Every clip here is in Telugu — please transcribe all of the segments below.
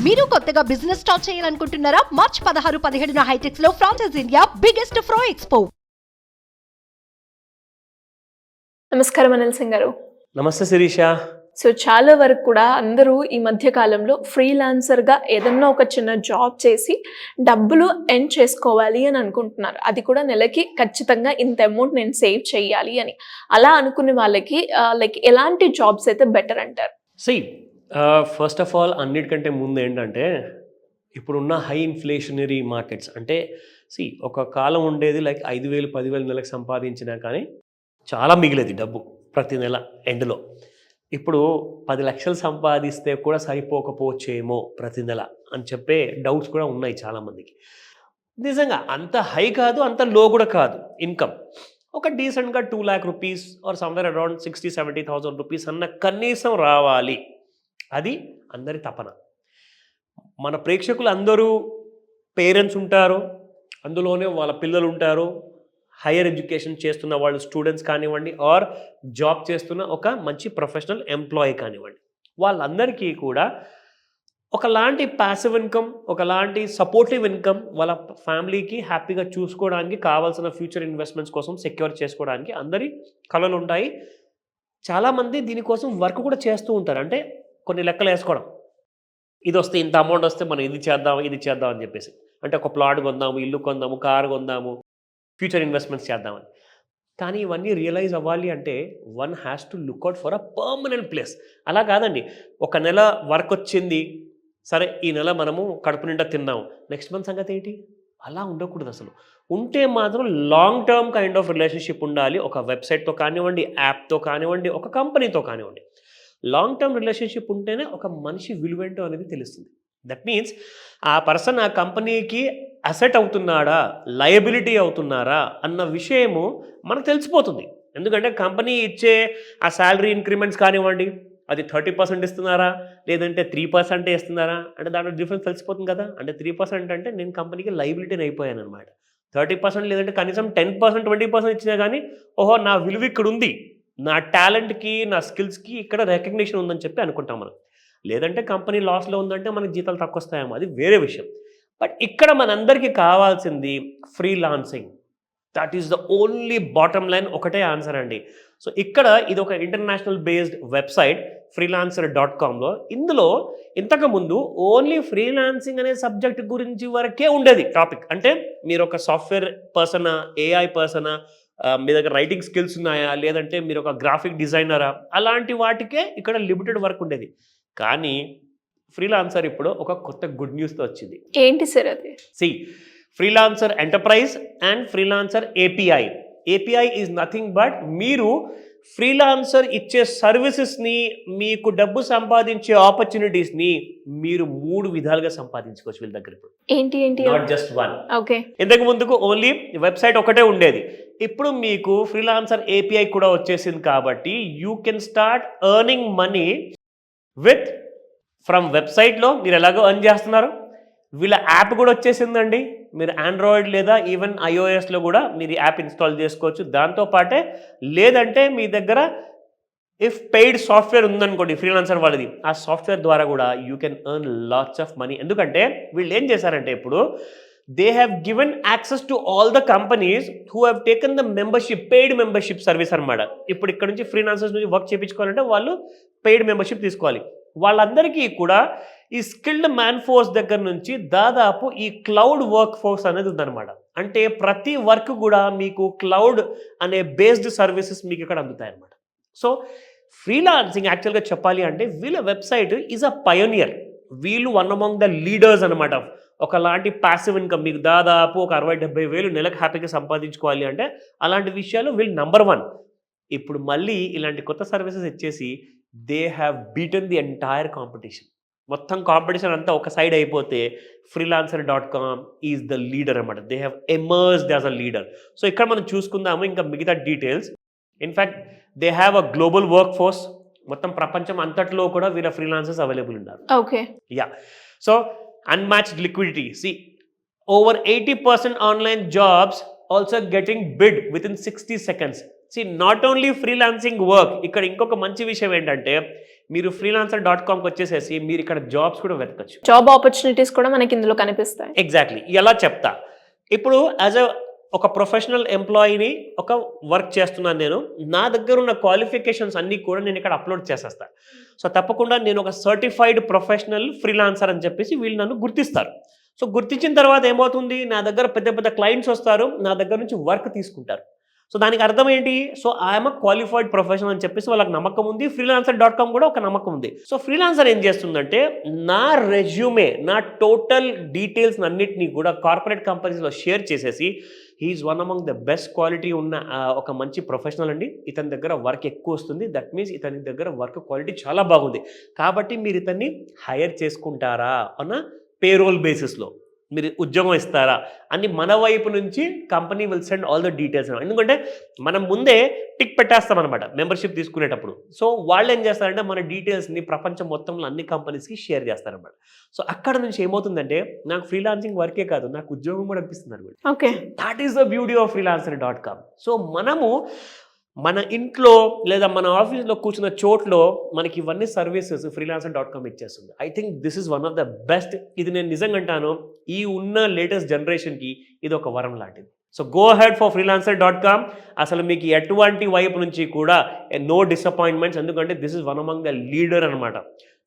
మీరు కొత్తగా బిజినెస్ స్టార్ట్ చేయాలనుకుంటున్నారా? మార్చ్ 16-17 హైటెక్స్ లో ఫ్రాన్సెస్ ఇండియా బిగ్గెస్ట్ ఫ్రో ఎక్స్పో. నమస్కారం అనిల్ సింగ్ గారు. నమస్తే శిరీష. సో చాలా వరకు కూడా అందరూ ఈ మధ్య కాలంలో ఫ్రీలాన్సర్గా ఏదన్నా ఒక చిన్న జాబ్ చేసి డబ్బులు ఎర్న్ చేసుకోవాలి అని అనుకుంటున్నారు. అది కూడా నెలకి ఖచ్చితంగా ఇంత అమౌంట్ నేను సేవ్ చేయాలి అని. అలా అనుకునే వాళ్ళకి లైక్ ఎలాంటి జాబ్స్ అయితే బెటర్ అంటారు? ఫస్ట్ ఆఫ్ ఆల్ అన్నిటికంటే ముందు ఏంటంటే ఇప్పుడున్న హై ఇన్ఫ్లేషనరీ మార్కెట్స్ అంటే ఒక కాలం ఉండేది లైక్ 5,000 10,000 నెలకు సంపాదించినా కానీ చాలా మిగిలేది డబ్బు ప్రతి నెల ఎండ్లో. ఇప్పుడు 10 లక్షలు సంపాదిస్తే కూడా సరిపోకపోవచ్చేమో ప్రతి నెల అని చెప్పే డౌట్స్ కూడా ఉన్నాయి చాలామందికి. నిజంగా అంత హై కాదు, అంత లో కూడా కాదు ఇన్కమ్. ఒక డీసెంట్గా 2 lakh rupees or somewhere around 60,000-70,000 rupees అన్న కనీసం రావాలి. అది అందరి తపన. మన ప్రేక్షకులు అందరూ పేరెంట్స్ ఉంటారు, అందులోనే వాళ్ళ పిల్లలు ఉంటారు, హైయర్ ఎడ్యుకేషన్ చేస్తున్న వాళ్ళు స్టూడెంట్స్ కానివ్వండి, ఆర్ జాబ్ చేస్తున్న ఒక మంచి ప్రొఫెషనల్ ఎంప్లాయీ కానివ్వండి, వాళ్ళందరికీ కూడా ఒకలాంటి ప్యాసివ్ ఇన్కమ్, ఒకలాంటి సపోర్టివ్ ఇన్కమ్ వాళ్ళ ఫ్యామిలీకి హ్యాపీగా చూసుకోవడానికి కావాల్సిన ఫ్యూచర్ ఇన్వెస్ట్మెంట్స్ కోసం సెక్యూర్ చేసుకోవడానికి అందరి కళలు ఉంటాయి. చాలామంది దీనికోసం వర్క్ కూడా చేస్తూ ఉంటారు. అంటే కొన్ని లెక్కలు వేసుకోవడం, ఇది వస్తే ఇంత అమౌంట్ వస్తే మనం ఇది చేద్దాం అని చెప్పేసి. అంటే ఒక ప్లాట్ కొందాము, ఇల్లు కొందాము, కారు కొందాము, ఫ్యూచర్ ఇన్వెస్ట్మెంట్స్ చేద్దామని. కానీ ఇవన్నీ రియలైజ్ అవ్వాలి అంటే one has to look out for a permanent place. అలా కాదండి, ఒక నెల వర్క్ వచ్చింది, సరే ఈ నెల మనము కడుపు నిండా తిన్నాము, నెక్స్ట్ మంత్ సంగతి ఏంటి? అలా ఉండకూడదు అసలు. ఉంటే మాత్రం long term kind of relationship ఉండాలి. ఒక వెబ్సైట్తో కానివ్వండి, యాప్తో కానివ్వండి, ఒక కంపెనీతో కానివ్వండి. లాంగ్ టర్మ్ రిలేషన్షిప్ ఉంటేనే ఒక మనిషి విలువేంటో అనేది తెలుస్తుంది. దట్ మీన్స్ ఆ పర్సన్ ఆ కంపెనీకి అసెట్ అవుతున్నాడా, లయబిలిటీ అవుతున్నారా అన్న విషయము మనకు తెలిసిపోతుంది. ఎందుకంటే కంపెనీ ఇచ్చే ఆ శాలరీ ఇంక్రిమెంట్స్ కానివ్వండి, అది 30% ఇస్తున్నారా లేదంటే 3% ఇస్తున్నారా అంటే దాంట్లో డిఫరెన్స్ తెలిసిపోతుంది కదా. అంటే 3% అంటే నేను కంపెనీకి లయబిలిటీని అయిపోయాను అనమాట. 30% లేదంటే కనీసం 10% 20% ఇచ్చినా కానీ ఓహో నా విలువ ఇక్కడ ఉంది, నా టాలెంట్కి నా స్కిల్స్కి ఇక్కడ రికగ్నిషన్ ఉందని చెప్పి అనుకుంటాం మనం. లేదంటే కంపెనీ లాస్లో ఉందంటే మనకి జీతాలు తక్కువ వస్తాయేమో, అది వేరే విషయం. బట్ ఇక్కడ మనందరికీ కావాల్సింది freelancing. That is the only bottom line. ఒకటే ఆన్సర్ అండి. సో ఇక్కడ ఇది ఒక ఇంటర్నేషనల్ బేస్డ్ వెబ్సైట్ freelancer.comలో. ఇందులో ఇంతకుముందు ఓన్లీ ఫ్రీలాన్సింగ్ అనే సబ్జెక్ట్ గురించి వరకే ఉండేది టాపిక్. అంటే మీరు ఒక సాఫ్ట్వేర్ పర్సనా, ఏఐ పర్సనా, మీ దగ్గర రైటింగ్ స్కిల్స్ ఉన్నాయా, లేదంటే మీరు ఒక గ్రాఫిక్ డిజైనరా, అలాంటి వాటికే ఇక్కడ లిమిటెడ్ వర్క్ ఉండేది. కానీ ఫ్రీలాన్సర్ ఇప్పుడు ఒక కొత్త గుడ్ న్యూస్తో వచ్చింది. ఏంటి సార్ అది? Freelancer enterprise and freelancer API. API is nothing but మీరు ఫ్రీలాన్సర్ ఇచ్చే సర్వీసెస్ని, మీకు డబ్బు సంపాదించే ఆపర్చునిటీస్ని మీరు 3 విధాలుగా సంపాదించుకోవచ్చు వీళ్ళ దగ్గర. ఇప్పుడు ఏంటి నాట్ జస్ట్ వన్. ఓకే, ఇంతకు ముందుకు ఓన్లీ వెబ్సైట్ ఒకటే ఉండేది. ఇప్పుడు మీకు ఫ్రీలాన్సర్ ఏపీఐ కూడా వచ్చేసింది. కాబట్టి you can start earning money with from వెబ్సైట్లో. మీరు ఎలాగో ఎర్న్ చేస్తున్నారు, వీళ్ళ యాప్ కూడా వచ్చేసిందండి. మీరు ఆండ్రాయిడ్ లేదా ఈవెన్ ఐఓఎస్లో కూడా మీరు యాప్ ఇన్స్టాల్ చేసుకోవచ్చు. దాంతోపాటే లేదంటే మీ దగ్గర ఇఫ్ పెయిడ్ సాఫ్ట్వేర్ ఉందనుకోండి ఫ్రీలాన్సర్ వాళ్ళది, ఆ సాఫ్ట్వేర్ ద్వారా కూడా you can earn lots of money. ఎందుకంటే వీళ్ళు ఏం చేశారంటే ఇప్పుడు they have given access to all the companies who have taken the membership, paid membership service అనమాట. ఇప్పుడు ఇక్కడ నుంచి ఫ్రీలాన్సర్స్ నుంచి వర్క్ చేయించుకోవాలంటే వాళ్ళు పెయిడ్ మెంబర్షిప్ తీసుకోవాలి. వాళ్ళందరికీ కూడా ఈ స్కిల్డ్ మ్యాన్ ఫోర్స్ దగ్గర నుంచి దాదాపు ఈ క్లౌడ్ వర్క్ ఫోర్స్ అనేది ఉందన్నమాట. అంటే ప్రతి వర్క్ కూడా మీకు క్లౌడ్ అనే బేస్డ్ సర్వీసెస్ మీకు ఇక్కడ అందుతాయి అన్నమాట. సో ఫ్రీలాన్సింగ్ యాక్చువల్గా చెప్పాలి అంటే వీళ్ళ వెబ్సైట్ ఈజ్ అ పయోనియర్. వీళ్ళు వన్ అమాంగ్ ద లీడర్స్ అనమాట. ఒకలాంటి ప్యాసివ్ ఇన్కమ్ మీకు దాదాపు ఒక 60-70 వేలు నెలకు హ్యాపీగా సంపాదించుకోవాలి అంటే అలాంటి విషయాలు వీళ్ళు నంబర్ 1. ఇప్పుడు మళ్ళీ ఇలాంటి కొత్త సర్వీసెస్ ఇచ్చేసి they have beaten the entire competition. మొత్తం కాంపిటీషన్ అంతా ఒక సైడ్ అయిపోతే freelancer.com ఈజ్ ద లీడర్ అనమాట. They have emerged as a leader. So ఇక్కడ మనం చూసుకుందాము ఇంకా మిగతా details. In fact they have a global work force. మొత్తం ప్రపంచం అంతట్లో కూడా వీళ్ళ ఫ్రీలాన్సర్స్ అవైలబుల్ ఉన్నారు. Okay, yeah. So unmatched liquidity. See, over 80% online jobs also getting bid within 60 seconds. See, not only freelancing work, ఇక్కడ ఇంకొక మంచి విషయం ఏంటంటే మీరు freelancer.comకి వచ్చేసేసి మీరు ఇక్కడ జాబ్స్ కూడా వెతకచ్చు. జాబ్ ఆపర్చునిటీస్ కూడా మనకి ఇందులో కనిపిస్తాయి. ఎగ్జాక్ట్లీ ఎలా చెప్తా. ఇప్పుడు ఒక ప్రొఫెషనల్ ఎంప్లాయీని ఒక వర్క్ చేస్తున్నాను నేను, నా దగ్గర ఉన్న క్వాలిఫికేషన్స్ అన్నీ కూడా నేను ఇక్కడ అప్లోడ్ చేసేస్తాను. సో తప్పకుండా నేను ఒక సర్టిఫైడ్ ప్రొఫెషనల్ ఫ్రీలాన్సర్ అని చెప్పేసి వీళ్ళు నన్ను గుర్తిస్తారు. సో గుర్తించిన తర్వాత ఏమవుతుంది, నా దగ్గర పెద్ద పెద్ద క్లయింట్స్ వస్తారు, నా దగ్గర నుంచి వర్క్ తీసుకుంటారు. సో దానికి అర్థం ఏంటి, సో ఐఎమ్ క్వాలిఫైడ్ ప్రొఫెషనల్ అని చెప్పేసి వాళ్ళకి నమ్మకం ఉంది. freelancer.com కూడా ఒక నమ్మకం ఉంది. సో ఫ్రీలాన్సర్ ఏం చేస్తుందంటే నా రెజ్యూమే, నా టోటల్ డీటెయిల్స్ అన్నిటినీ కూడా కార్పొరేట్ కంపెనీస్లో షేర్ చేసేసి he is one among the best quality ఉన్న ఒక మంచి ప్రొఫెషనల్ అండి, ఇతని దగ్గర వర్క్ ఎక్కువ వస్తుంది, దట్ మీన్స్ ఇతని దగ్గర వర్క్ క్వాలిటీ చాలా బాగుంది, కాబట్టి మీరు ఇతన్ని హైర్ చేసుకుంటారా అన్న పేరోల్ బేసిస్లో మీరు ఉద్యోగం ఇస్తారా అని మన వైపు నుంచి company will send all the details. ఎందుకంటే మనం ముందే టిక్ పెట్టేస్తాం అనమాట మెంబర్షిప్ తీసుకునేటప్పుడు. సో వాళ్ళు ఏం చేస్తారంటే మన డీటెయిల్స్ని ప్రపంచం మొత్తంలో అన్ని కంపెనీస్కి షేర్ చేస్తారనమాట. సో అక్కడ నుంచి ఏమవుతుందంటే నాకు ఫ్రీలాన్సింగ్ వర్కే కాదు, నాకు ఉద్యోగం కూడా అనిపిస్తుంది అనమాట. Okay, that is the beauty of freelancer.com. So మనము మన ఇంట్లో లేదా మన ఆఫీస్లో కూర్చున్న చోట్లో మనకి ఇవన్నీ సర్వీసెస్ freelancer.com ఇచ్చేస్తుంది. I think this is one of the best. ఇది నేను నిజంగా అంటాను, ఈ ఉన్న లేటెస్ట్ జనరేషన్కి ఇది ఒక వరం లాంటిది. So go head for freelancer.com. అసలు మీకు ఎటువంటి వైపు నుంచి కూడా నో డిసప్పాయింట్మెంట్స్, ఎందుకంటే this is one among the leader అనమాట.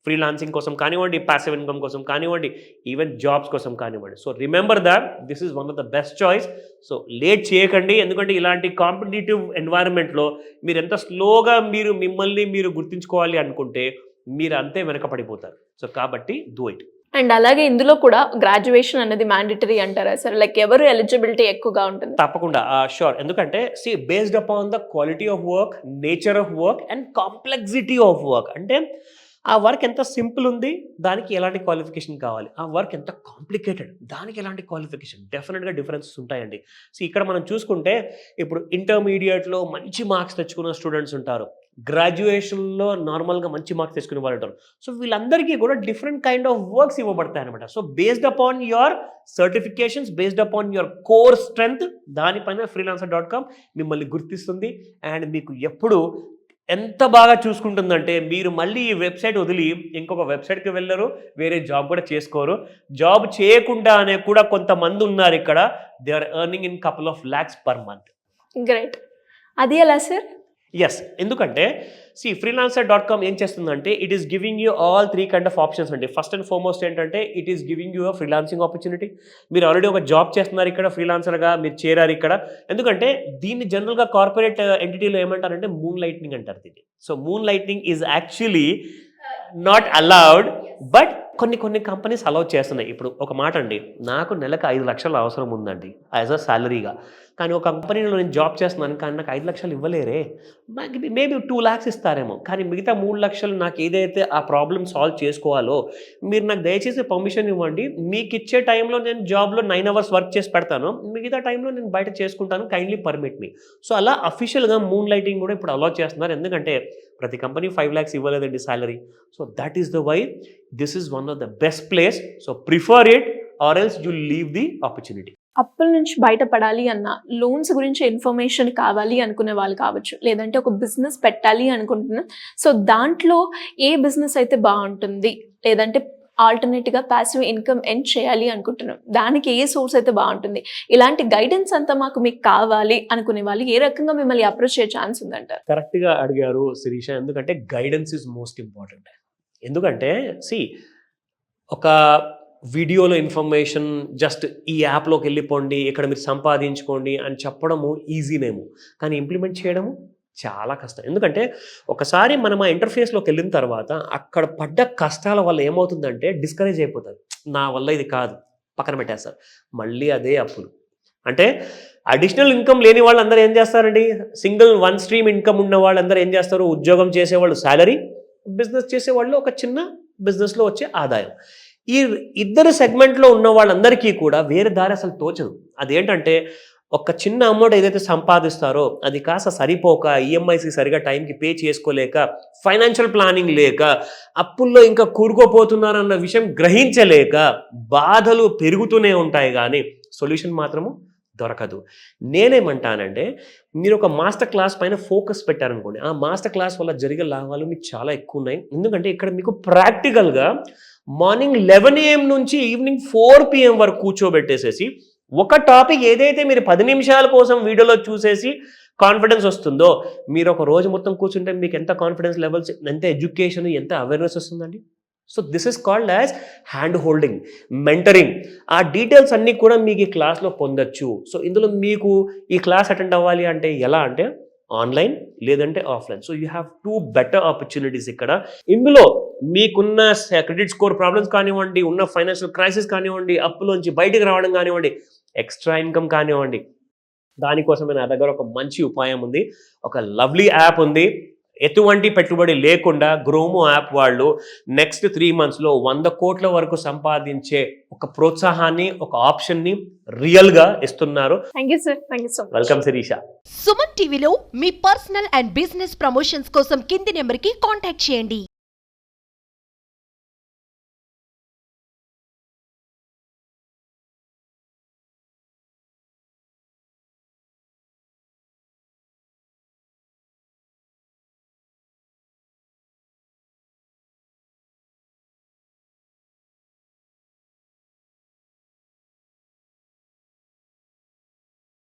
ఫ్రీలాన్సింగ్ కోసం కానివ్వండి, ప్యాసివ్ ఇన్కమ్ కోసం కానివ్వండి, ఈవెన్ జాబ్స్ కోసం కానివ్వండి. So remember that this is one of the best choice. So late చేయకండి, ఎందుకంటే ఇలాంటి కాంపిటేటివ్ ఎన్వైరన్మెంట్లో మీరు ఎంత స్లోగా మిమ్మల్ని మీరు గుర్తించుకోవాలి అనుకుంటే మీరు అంతే వెనకపడిపోతారు. సో కాబట్టి డూ ఇట్. అండ్ అలాగే ఇందులో కూడా గ్రాడ్యుయేషన్ అనేది మ్యాండేటరీ అంటారా సార్? లైక్ ఎవరు ఎలిజిబిలిటీ ఎక్కువగా ఉంటుంది? తప్పకుండా, షూర్. ఎందుకంటే based upon the quality of work, nature of work and complexity of work. అంటే ఆ వర్క్ ఎంత సింపుల్ ఉంది దానికి ఎలాంటి క్వాలిఫికేషన్ కావాలి, ఆ వర్క్ ఎంత కాంప్లికేటెడ్ దానికి ఎలాంటి క్వాలిఫికేషన్, డెఫినెట్గా డిఫరెన్సెస్ ఉంటాయండి. సో ఇక్కడ మనం చూసుకుంటే ఇప్పుడు ఇంటర్మీడియట్లో మంచి మార్క్స్ తెచ్చుకున్న స్టూడెంట్స్ ఉంటారు, గ్రాడ్యుయేషన్లో నార్మల్గా మంచి మార్క్స్ తెచ్చుకునే వాళ్ళు ఉంటారు. సో వీళ్ళందరికీ కూడా డిఫరెంట్ కైండ్ ఆఫ్ వర్క్స్ ఇవ్వబడతాయి అనమాట. So based upon your certifications, based upon your core strength, దానిపైన freelancer.com మిమ్మల్ని గుర్తిస్తుంది. అండ్ మీకు ఎప్పుడు ఎంత బాగా చూసుకుంటుందంటే మీరు మళ్ళీ ఈ వెబ్సైట్ వదిలి ఇంకొక వెబ్సైట్కి వెళ్ళరు, వేరే జాబ్ కూడా చేసుకోరు. జాబ్ చేయకుండానే కూడా కొంతమంది ఉన్నారు ఇక్కడ, they are earning in couple of lakhs per month. Great. అది ఎలా సార్? ఎస్, ఎందుకంటే freelancer.com ఏం చేస్తుందంటే it is giving you all 3 kind of options అండి. ఫస్ట్ అండ్ ఫార్మోస్ట్ ఏంటంటే it is giving you a freelancing opportunity. మీరు ఆల్రెడీ ఒక జాబ్ చేస్తున్నారు ఇక్కడ, ఫ్రీలాన్సర్గా మీరు చేరారు ఇక్కడ. ఎందుకంటే దీన్ని జనరల్గా కార్పొరేట్ ఎంటిటీలో ఏమంటారంటే మూన్ లైట్నింగ్ అంటారు దీన్ని. So moon lightning is actually not allowed, but కొన్ని కంపెనీస్ అలౌ చేస్తున్నాయి. ఇప్పుడు ఒక మాట అండి, నాకు నెలకు 5 లక్షలు అవసరం ఉందండి యాజ్ అ సాలరీగా, కానీ ఒక కంపెనీలో నేను జాబ్ చేస్తున్నాను కానీ నాకు 5 లక్షలు ఇవ్వలేరే, మేబీ 2 lakhs ఇస్తారేమో, కానీ మిగతా 3 లక్షలు నాకు ఏదైతే ఆ ప్రాబ్లమ్ సాల్వ్ చేసుకోవాలో మీరు నాకు దయచేసి పర్మిషన్ ఇవ్వండి, మీకు ఇచ్చే టైంలో నేను జాబ్లో 9 hours వర్క్ చేసి పెడతాను, మిగతా టైంలో నేను బయట చేసుకుంటాను, కైండ్లీ పర్మిట్ మీ. సో అలా అఫీషియల్గా మూన్ లైటింగ్ కూడా ఇప్పుడు అలౌ చేస్తున్నారు, ఎందుకంటే ప్రతి కంపెనీ 5 lakhs ఇవ్వలేదండి salary. So that is the why this is one of the best place. So prefer it or else you leave the opportunity. అప్పుల నుంచి బయటపడాలి అన్న, లోన్స్ గురించి ఇన్ఫర్మేషన్ కావాలి అనుకునే వాళ్ళు కావచ్చు, లేదంటే ఒక బిజినెస్ పెట్టాలి అనుకుంటున్నాం, సో దాంట్లో ఏ బిజినెస్ అయితే బాగుంటుంది, లేదంటే ఆల్టర్నేట్గా ప్యాసివ్ ఇన్కమ్ ఎర్న్ చేయాలి అనుకుంటున్నాం, దానికి ఏ సోర్స్ అయితే బాగుంటుంది, ఇలాంటి గైడెన్స్ అంతా మీకు కావాలి అనుకునే వాళ్ళు ఏ రకంగా మిమ్మల్ని అప్రోచ్ చేసే ఛాన్స్ ఉందంటారు? కరెక్ట్గా అడిగారు శిరీష, ఎందుకంటే గైడెన్స్ ఈజ్ మోస్ట్ ఇంపార్టెంట్. ఎందుకంటే ఒక వీడియోలో ఇన్ఫర్మేషన్ జస్ట్ ఈ యాప్లోకి వెళ్ళిపోండి, ఇక్కడ మీరు సంపాదించుకోండి అని చెప్పడము ఈజీనేమో, కానీ ఇంప్లిమెంట్ చేయడము చాలా కష్టం. ఎందుకంటే ఒకసారి మనం ఆ ఇంటర్ఫేస్లోకి వెళ్ళిన తర్వాత అక్కడ పడ్డ కష్టాల వల్ల ఏమవుతుందంటే డిస్కరేజ్ అయిపోతారు, నా వల్ల ఇది కాదు, పక్కన పెట్టేస్తారు, మళ్ళీ అదే అప్పులు. అంటే అడిషనల్ ఇన్కమ్ లేని వాళ్ళందరూ ఏం చేస్తారండి, సింగిల్ 1 stream ఇన్కమ్ ఉన్న వాళ్ళందరూ ఏం చేస్తారు, ఉద్యోగం చేసేవాళ్ళు శాలరీ, బిజినెస్ చేసేవాళ్ళు ఒక చిన్న బిజినెస్లో వచ్చే ఆదాయం. ఈ ఇద్దరు సెగ్మెంట్లో ఉన్న వాళ్ళందరికీ కూడా వేరే దారి అసలు తోచదు. అదేంటంటే ఒక చిన్న అమౌంట్ ఏదైతే సంపాదిస్తారో అది కాస్త సరిపోక, ఈఎంఐసి సరిగా టైంకి పే చేసుకోలేక, ఫైనాన్షియల్ ప్లానింగ్ లేక, అప్పుల్లో ఇంకా కూరుకోపోతున్నారన్న విషయం గ్రహించలేక బాధలు పెరుగుతూనే ఉంటాయి, కానీ సొల్యూషన్ మాత్రము దొరకదు. నేనేమంటానంటే మీరు ఒక మాస్టర్ క్లాస్ పైన ఫోకస్ పెట్టారనుకోండి, ఆ మాస్టర్ క్లాస్ వల్ల జరిగే లాభాలు మీకు చాలా ఎక్కువ ఉన్నాయి. ఎందుకంటే ఇక్కడ మీకు ప్రాక్టికల్గా మార్నింగ్ 11 AM నుంచి ఈవినింగ్ 4 PM వరకు కూర్చోబెట్టేసేసి ఒక టాపిక్ ఏదైతే మీరు 10 నిమిషాల కోసం వీడియోలో చూసేసి కాన్ఫిడెన్స్ వస్తుందో, మీరు ఒక రోజు మొత్తం కూర్చుంటే మీకు ఎంత కాన్ఫిడెన్స్ లెవెల్స్, ఎంత ఎడ్యుకేషన్, ఎంత అవేర్నెస్ వస్తుందండి. So this is called as hand holding, mentoring. ఆ డీటెయిల్స్ అన్నీ కూడా మీకు ఈ క్లాస్లో పొందొచ్చు. సో ఇందులో మీకు ఈ క్లాస్ అటెండ్ అవ్వాలి అంటే ఎలా అంటే ఆన్లైన్ లేదంటే offline. So you have 2 better opportunities ఇక్కడ. ఇందులో మీకున్న క్రెడిట్ స్కోర్ ప్రాబ్లమ్స్ కానివ్వండి, ఉన్న ఫైనాన్షియల్ క్రైసిస్ కానివ్వండి, అప్పులోంచి బయటకు రావడం కానివ్వండి, ఎక్స్ట్రా ఇన్కమ్ కానివ్వండి, దానికోసమే నా దగ్గర ఒక మంచి ఉపాయం ఉంది. ఒక లవ్లీ యాప్ ఉంది. ఎటువంటి పెట్టుబడి లేకుండా గ్రోమో యాప్ వాళ్ళు నెక్స్ట్ 3 monthsలో 100 కోట్ల వరకు సంపాదించే ఒక ప్రోత్సాహాన్ని, ఒక ఆప్షన్ని రియల్గా ఇస్తున్నారు. Thank you sir, thank you so much. Welcome Shirisha. Suman టీవీలో మీ పర్సనల్ అండ్ బిజినెస్ ప్రమోషన్స్ కోసం కింది నెంబర్కి కాంటాక్ట్ చేయండి.